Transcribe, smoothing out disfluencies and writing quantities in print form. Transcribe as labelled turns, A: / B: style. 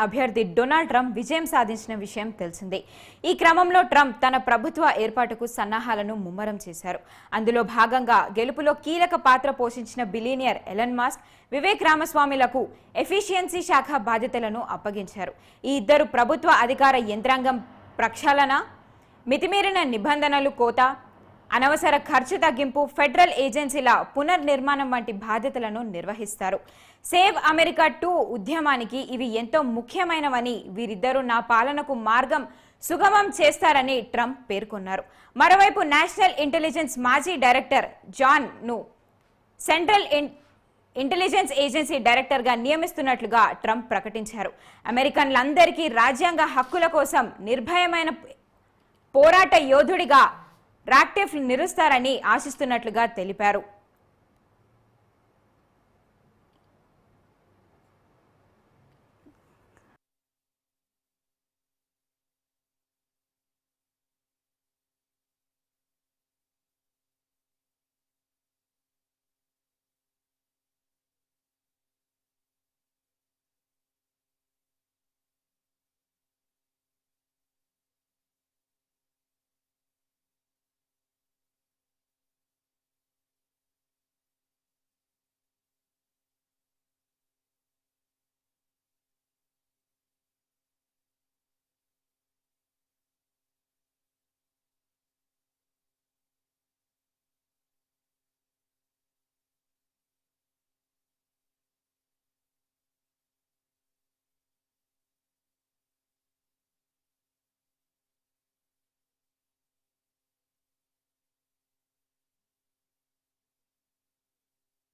A: అభ్యర్థి Donald Trump విజయం సాధించిన విషయం తెలిసిందే. ఈ క్రమంలో ట్రంప్ తన ప్రభుత్వ ఏర్పాటుకు సన్నాహాలను ముమ్మరం చేశారు. అందులో భాగంగా గెలుపులో కీలక పాత్ర పోషించిన బిలియనియర్ ఎలన్ మస్క్, వివేక్ రామస్వామిలకు ఎఫిషియన్సీ శాఖ బాధ్యతలను అప్పగించారు. ఈ ఇద్దరు ప్రభుత్వ అధికార యంత్రాంగం ప్రక్షాళన, మితిమీరిన నిబంధనలు కోత, అనవసర ఖర్చు తగ్గింపు, ఫెడరల్ ఏజెన్సీల పునర్నిర్మాణం వంటి బాధ్యతలను నిర్వహిస్తారు. సేవ్ అమెరికా 2 ఉద్యమానికి ఇవి ఎంతో ముఖ్యమైనవని, వీరిద్దరూ నా పాలనకు మార్గం సుగమం చేస్తారని ట్రంప్ పేర్కొన్నారు. మరోవైపు నేషనల్ ఇంటెలిజెన్స్ మాజీ డైరెక్టర్ జాన్ ను సెంట్రల్ ఇంటెలిజెన్స్ ఏజెన్సీ డైరెక్టర్గా నియమిస్తున్నట్లుగా ట్రంప్ ప్రకటించారు. అమెరికన్లందరికీ రాజ్యాంగ హక్కుల కోసం నిర్భయమైన పోరాట యోధుడిగా రాక్టిఫ్ నిలుస్తారని ఆశిస్తున్నట్లుగా తెలిపారు.